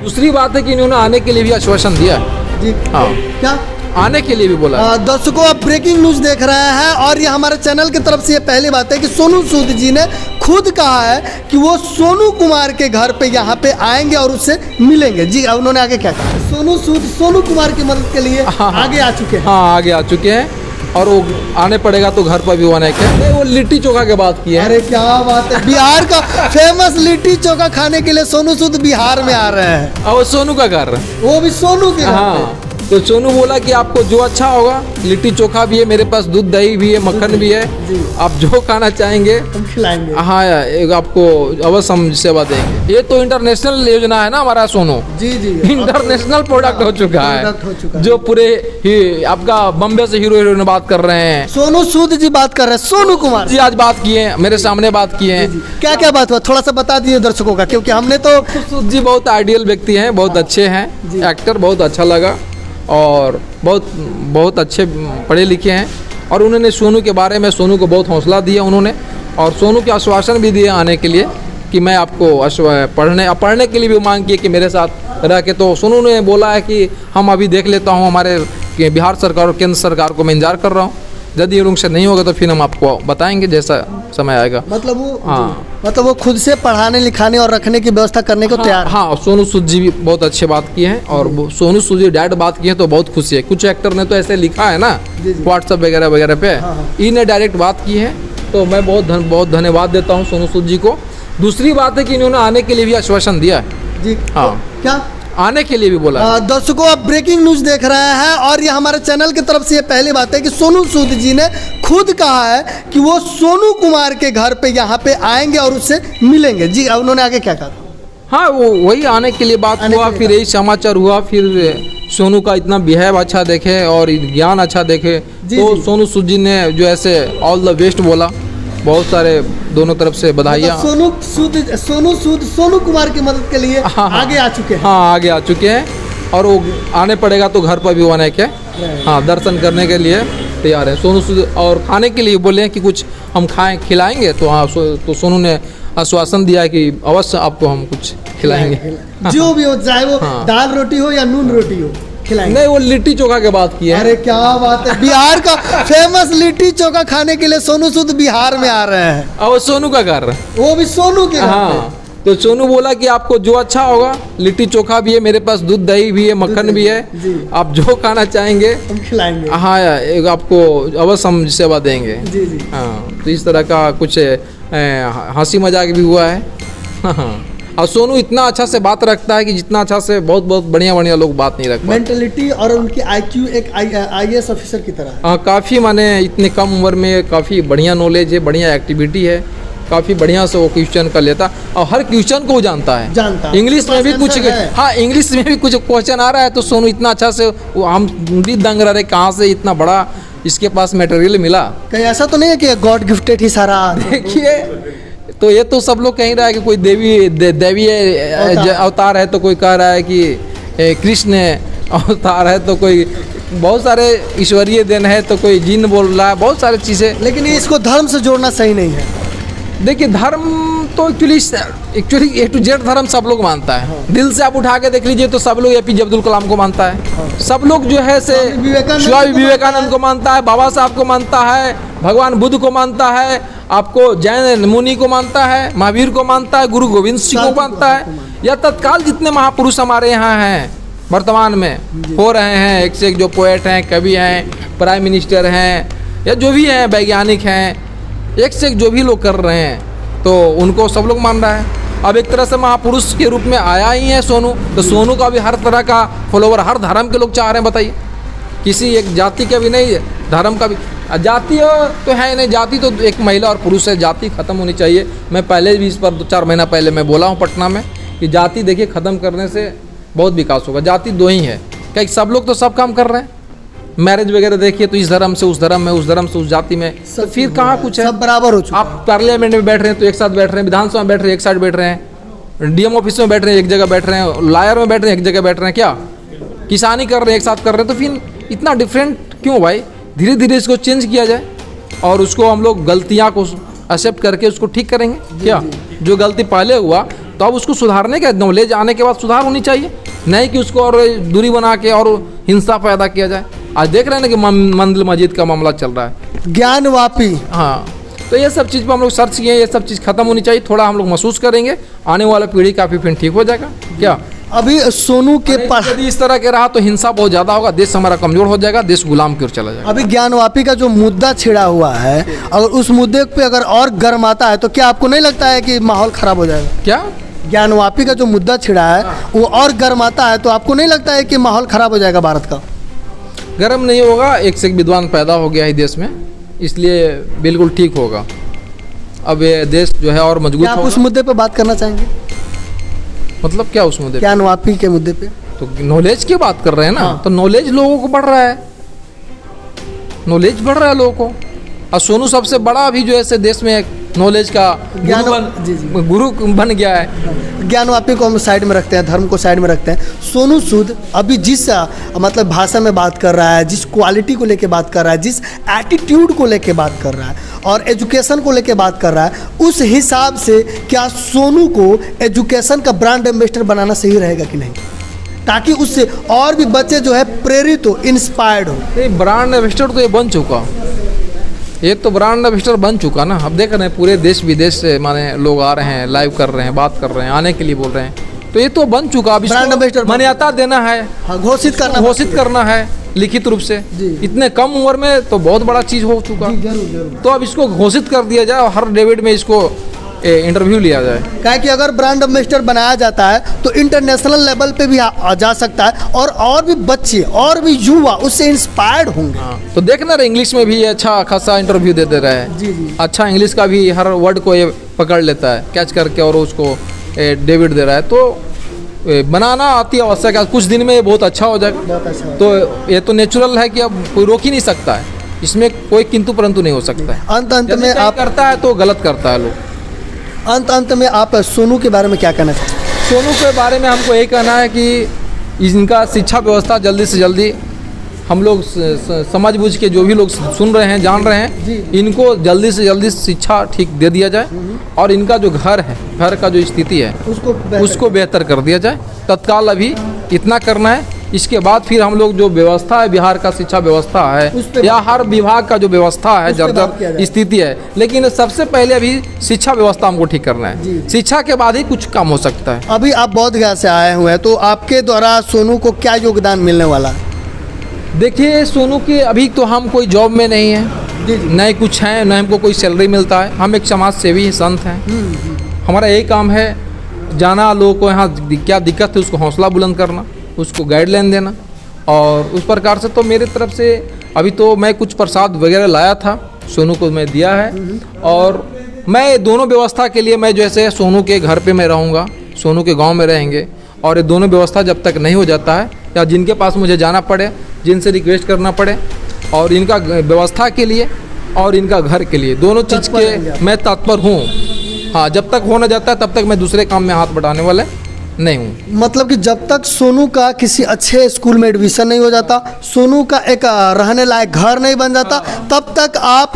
दूसरी बात है कि इन्होंने आने के लिए भी आश्वासन दिया है। जी हाँ, क्या आने के लिए भी बोला है। दर्शकों, आप ब्रेकिंग न्यूज देख रहे हैं और ये हमारे चैनल की तरफ से ये पहली बात है कि सोनू सूद जी ने खुद कहा है कि वो सोनू कुमार के घर पे यहाँ पे आएंगे और उससे मिलेंगे। जी, उन्होंने आगे क्या कहा? सोनू सूद सोनू कुमार की मदद के लिए आगे आ चुके हैं। हाँ, आगे आ चुके हैं और वो आने पड़ेगा तो घर पर भी आने के। वो लिट्टी चोखा के बात की है। अरे क्या बात है, बिहार का फेमस लिट्टी चोखा खाने के लिए सोनू सूद बिहार में आ रहे हैं। और वो सोनू का घर, वो भी सोनू के घर पे। हाँ, तो सोनू बोला कि आपको जो अच्छा होगा, लिट्टी चोखा भी है मेरे पास, दूध दही भी है, मक्खन भी है, आप जो खाना चाहेंगे हम खिलाएंगे। हाँ, एक आपको अवश्य हम सेवा देंगे। ये तो इंटरनेशनल योजना है ना हमारा सोनू। जी जी, इंटरनेशनल प्रोडक्ट हो चुका प्रोडक्ट हो चुका है, है। जो पूरे आपका बम्बे से हीरो हीरोइन बात कर रहे हैं। सोनू सूद जी बात कर रहे हैं, सोनू कुमार जी आज बात किए हैं, मेरे सामने बात किए हैं। क्या क्या बात हुआ, थोड़ा सा बता दीजिए दर्शकों का, क्योंकि हमने तो सूद जी बहुत आइडियल व्यक्ति हैं, बहुत अच्छे हैं, एक्टर बहुत अच्छा लगा और बहुत अच्छे पढ़े लिखे हैं। और उन्होंने सोनू के बारे में, सोनू को बहुत हौसला दिया उन्होंने, और सोनू के आश्वासन भी दिए आने के लिए कि मैं आपको पढ़ने के लिए भी मांग की कि मेरे साथ रह के। तो सोनू ने बोला है कि हम अभी देख लेता हूँ, हमारे बिहार सरकार और केंद्र सरकार को मैं इंतजार कर रहा हूँ, यदि उनसे नहीं होगा तो फिर हम आपको बताएंगे जैसा समय आएगा। मतलब वो हाँ, मतलब वो खुद से पढ़ाने लिखाने और रखने की व्यवस्था करने को तैयार है। हाँ, सोनू सूद जी भी बहुत अच्छे बात किए हैं और सोनू सूद जी डायरेक्ट बात किए हैं तो बहुत खुशी है। कुछ एक्टर ने तो ऐसे लिखा है ना व्हाट्सएप वगैरह वगैरह पे, इन्हें डायरेक्ट बात की है, तो मैं बहुत धन्यवाद देता हूँ सोनू सूद जी को। दूसरी बात है कि इन्होंने आने के लिए भी आश्वासन दिया है। जी, हाँ, क्या आने के लिए भी बोला है। दर्शकों, आप ब्रेकिंग न्यूज देख रहे हैं और ये हमारे चैनल की तरफ से ये पहली बात है कि सोनू सूद जी ने खुद कहा है कि वो सोनू कुमार के घर पे यहाँ पे आएंगे और उससे मिलेंगे। जी, उन्होंने आगे क्या कहा? हाँ, वो वही आने के लिए बात हुआ, फिर यही समाचार हुआ, फिर सोनू का इतना बिहेव अच्छा देखे और ज्ञान अच्छा देखे, तो सोनू सूद जी ने जो ऐसे ऑल द बेस्ट बोला, बहुत सारे दोनों तरफ से बधाइयाँ। सोनू सूद सोनू कुमार की मदद के लिए आगे आ चुके हैं। हाँ, आगे आ चुके हैं और वो आने पड़ेगा तो घर पर भी आने के, हाँ, दर्शन करने के लिए तैयार है सोनू सूद। और खाने के लिए बोले हैं कि कुछ हम खिलाएंगे, तो हाँ, तो सोनू ने आश्वासन दिया है कि अवश्य आपको हम कुछ खिलाएंगे। जो भी हो, चाहे वो दाल रोटी हो या नून रोटी हो, खिलाएंगे। नहीं, वो लिट्टी चोखा के बात की है। अरे क्या बात है, बिहार का फेमस लिट्टी चोखा खाने के लिए सोनू सूद बिहार में आ रहे हैं। और वो सोनू का घर, वो भी सोनू के घर पे। हाँ, तो सोनू बोला कि आपको जो अच्छा होगा, लिट्टी चोखा भी है मेरे पास, दूध दही भी है, मक्खन भी है, आप जो खाना चाहेंगे हम खिलाएंगे। हाँ, एक आपको अवश्य हम सेवा देंगे। जी जी, हाँ, तो इस तरह का कुछ हंसी मजाक भी हुआ है। हाँ, और सोनू इतना अच्छा से बात रखता है कि जितना अच्छा से बहुत बढ़िया लोग बात नहीं रखते। मेंटलिटी और उनकी IQ एक IAS ऑफिसर की तरह है। हाँ, काफ़ी माने इतने कम उम्र में काफ़ी बढ़िया नॉलेज है, बढ़िया एक्टिविटी है, काफ़ी बढ़िया से वो क्वेश्चन कर लेता और हर क्वेश्चन को वो जानता है। इंग्लिश में भी कुछ, हाँ, इंग्लिश में भी कुछ क्वेश्चन आ रहा है तो सोनू इतना अच्छा से, हम भी दंग रहे कहाँ से इतना बड़ा इसके पास मटेरियल मिला। कहीं ऐसा तो नहीं है कि गॉड गिफ्टेड ही सारा? देखिए, तो ये तो सब लोग कह रहा है कि कोई देवी अवतार है, तो कोई कह रहा है कि कृष्ण अवतार है, तो कोई बहुत सारे ईश्वरीय देन है, तो कोई जिन बोल रहा है, बहुत सारी चीज़ें। लेकिन ये इसको धर्म से जोड़ना सही नहीं है। देखिए, धर्म तो एक्चुअली A to Z धर्म सब लोग मानता है। दिल से आप उठा के देख लीजिए तो सब लोग APJ अब्दुल कलाम को मानता है, सब लोग जो है से स्वामी विवेकानंद को मानता है, बाबा साहब को मानता है, भगवान बुद्ध को मानता है, आपको जैन मुनि को मानता है, महावीर को मानता है, गुरु गोविंद सिंह को मानता है, या तत्काल जितने महापुरुष हमारे यहाँ हैं वर्तमान में हो रहे हैं, एक से एक जो पोएट हैं, कवि हैं, प्राइम मिनिस्टर हैं, या जो भी हैं, वैज्ञानिक हैं, एक से एक जो भी लोग कर रहे हैं, तो उनको सब लोग मान रहा है। अब एक तरह से महापुरुष के रूप में आया ही है सोनू, तो सोनू का भी हर तरह का फॉलोवर, हर धर्म के लोग चाह रहे हैं। बताइए, किसी एक जाति का भी नहीं, धर्म का भी। जाति तो है नहीं, जाति तो एक महिला और पुरुष है, जाति खत्म होनी चाहिए। मैं पहले भी इस पर 2-4 महीना पहले मैं बोला हूँ पटना में कि जाति देखिए ख़त्म करने से बहुत विकास होगा। जाति 2 ही है, क्या सब लोग तो सब काम कर रहे हैं। मैरिज वगैरह देखिए तो इस धर्म से उस धर्म में, उस धर्म से उस जाति में, तो फिर कहाँ कुछ है, सब बराबर हो चुका। आप पार्लियामेंट में बैठ रहे हैं तो एक साथ बैठ रहे हैं, विधानसभा में बैठ रहे हैं एक साथ बैठ रहे हैं, DM ऑफिस में बैठ रहे हैं एक जगह बैठ रहे हैं, लॉयर में बैठ रहे हैं एक जगह बैठ रहे हैं, क्या किसानी कर रहे हैं एक साथ कर रहे हैं, तो फिर इतना डिफरेंट क्यों भाई? धीरे धीरे इसको चेंज किया जाए और उसको हम लोग गलतियाँ को एक्सेप्ट करके उसको ठीक करेंगे। क्या जो गलती पहले हुआ तो अब उसको सुधारने का नॉलेज आने के बाद सुधार होनी चाहिए, नहीं कि उसको और दूरी बना के और हिंसा पैदा किया जाए। आज देख रहे हैं ना कि मंदिर मस्जिद का मामला चल रहा है, ज्ञानवापी। हाँ, तो ये सब चीज़ पर हम लोग सर्च किए, ये सब चीज़ खत्म होनी चाहिए। थोड़ा हम लोग महसूस करेंगे, आने वाला पीढ़ी काफ़ी फिर ठीक हो जाएगा। क्या अभी सोनू के यदि इस तरह के रहा तो हिंसा बहुत ज़्यादा होगा, देश हमारा कमज़ोर हो जाएगा, देश गुलाम की ओर चला जाएगा। अभी ज्ञानवापी का जो मुद्दा छिड़ा हुआ है, अगर उस मुद्दे पे अगर और गर्म आता है तो क्या आपको नहीं लगता है कि माहौल खराब हो जाएगा? क्या ज्ञानवापी का जो मुद्दा छिड़ा है वो और गर्म आता है तो आपको नहीं लगता है कि माहौल खराब हो जाएगा भारत का? गर्म नहीं होगा, एक से एक विद्वान पैदा हो गया है देश में, इसलिए बिल्कुल ठीक होगा। अब ये देश जो है और मजबूत क्या आप उस मुद्दे पे बात करना चाहेंगे? मतलब क्या उस मुद्दे पे? ज्ञानवापी के मुद्दे पे तो नॉलेज की बात कर रहे हैं ना। हाँ। तो नॉलेज लोगों को बढ़ रहा है, नॉलेज बढ़ रहा है लोगों को। और सोनू सबसे बड़ा अभी जो है देश में नॉलेज का गुरु बन गया है। ज्ञानवापी को हम साइड में रखते हैं, धर्म को साइड में रखते हैं। सोनू सूद अभी जिस मतलब भाषा में बात कर रहा है, जिस क्वालिटी को लेके बात कर रहा है, जिस एटीट्यूड को लेके बात कर रहा है और एजुकेशन को लेके बात कर रहा है, उस हिसाब से क्या सोनू को एजुकेशन का ब्रांड एम्बेसडर बनाना सही रहेगा कि नहीं, ताकि उससे और भी बच्चे जो है प्रेरित हो, इंस्पायर्ड हो? नहीं, ब्रांड एम्बेसडर तो ये बन चुका, एक तो ब्रांड एम्बेसडर बन चुका ना। अब देख रहे हैं पूरे देश विदेश से माने लोग आ रहे हैं, लाइव कर रहे हैं, बात कर रहे हैं, आने के लिए बोल रहे हैं, तो ये तो बन चुका। अब ब्रांड एम्बेसडर मान्यता देना है, हाँ, घोषित करना है लिखित रूप से। इतने कम उम्र में तो बहुत बड़ा चीज़ हो चुका। जरूर। तो अब इसको घोषित कर दिया जाए और हर डेविड में इसको इंटरव्यू लिया जाए। क्या कि अगर ब्रांड एम्बेसडर बनाया जाता है तो इंटरनेशनल लेवल पे भी जा सकता है और भी बच्चे और भी युवा उससे इंस्पायर्ड होंगे। हाँ, तो देखना रहे इंग्लिश में भी अच्छा खासा इंटरव्यू दे रहा है। जी। अच्छा इंग्लिश का भी हर वर्ड को ये पकड़ लेता है, कैच करके, और उसको डेविड दे रहा है। तो बनाना अति आवश्यक है, कुछ दिन में ये बहुत अच्छा हो जाएगा। बहुत अच्छा। तो ये तो नेचुरल है कि अब कोई रोक ही नहीं सकता है, इसमें कोई किंतु परंतु नहीं हो सकता है। अंत में आप करता है तो गलत करता है लोग। अंत में आप सोनू के बारे में क्या कहना चाहते हैं? सोनू के बारे में हमको यही कहना है कि इनका शिक्षा व्यवस्था जल्दी से जल्दी हम लोग समझ बूझ के, जो भी लोग सुन रहे हैं, जान रहे हैं, इनको जल्दी से जल्दी शिक्षा ठीक दे दिया जाए और इनका जो घर है, घर का जो स्थिति है उसको बेहतर कर दिया जाए तत्काल। अभी इतना करना है, इसके बाद फिर हम लोग जो व्यवस्था है, बिहार का शिक्षा व्यवस्था है या हर विभाग का जो व्यवस्था है, जर्जर स्थिति है, लेकिन सबसे पहले अभी शिक्षा व्यवस्था हमको ठीक करना है। शिक्षा के बाद ही कुछ काम हो सकता है। अभी आप बोधगया से आए हुए हैं, तो आपके द्वारा सोनू को क्या योगदान मिलने वाला है? देखिए, सोनू के अभी तो हम कोई जॉब में नहीं है, न कुछ है, न हमको कोई सैलरी मिलता है। हम एक समाज सेवी संत हैं। हमारा यही काम है, जाना लोगों को यहाँ क्या दिक्कत है उसको हौसला बुलंद करना, उसको गाइडलाइन देना। और उस प्रकार से तो मेरी तरफ से अभी तो मैं कुछ प्रसाद वगैरह लाया था, सोनू को मैं दिया है। और मैं दोनों व्यवस्था के लिए, मैं जैसे सोनू के घर पे मैं रहूँगा, सोनू के गांव में रहेंगे, और ये दोनों व्यवस्था जब तक नहीं हो जाता है, या जिनके पास मुझे जाना पड़े, जिनसे रिक्वेस्ट करना पड़े, और इनका व्यवस्था के लिए और इनका घर के लिए, दोनों चीज़ के मैं तत्पर हूँ। हाँ, जब तक हो न जाता है तब तक मैं दूसरे काम में हाथ बढ़ाने वाला नहीं हूँ। मतलब कि जब तक सोनू का किसी अच्छे स्कूल में एडमिशन नहीं हो जाता, सोनू का एक रहने लायक घर नहीं बन जाता, तब तक आप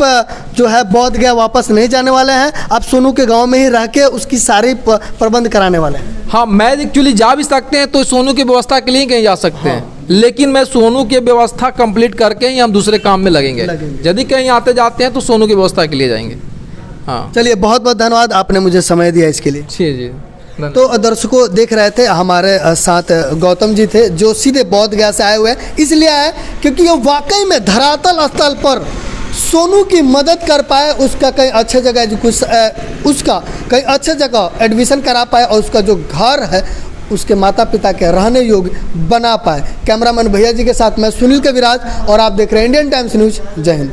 जो है बोधगया वापस नहीं जाने वाले हैं। आप सोनू के गांव में ही रह के उसकी सारी प्रबंध कराने वाले हैं। हाँ, मैं एक्चुअली जा भी सकते हैं तो सोनू की व्यवस्था के लिए कहीं जा सकते हैं, लेकिन मैं सोनू की व्यवस्था कंप्लीट करके ही हम दूसरे काम में लगेंगे। यदि कहीं आते जाते हैं तो सोनू की व्यवस्था के लिए जाएंगे। हाँ, चलिए, बहुत बहुत धन्यवाद, आपने मुझे समय दिया इसके लिए। जी। तो दर्शकों देख रहे थे, हमारे साथ गौतम जी थे जो सीधे बोधगया से आए हुए हैं। इसलिए आए क्योंकि ये वाकई में धरातल स्थल पर सोनू की मदद कर पाए, उसका कहीं अच्छे जगह उसका कहीं अच्छे जगह एडमिशन करा पाए और उसका जो घर है उसके माता पिता के रहने योग्य बना पाए। कैमरामैन भैया जी के साथ मैं सुनील कविराज और आप देख रहे हैं इंडियन टाइम्स न्यूज़। जय हिंद।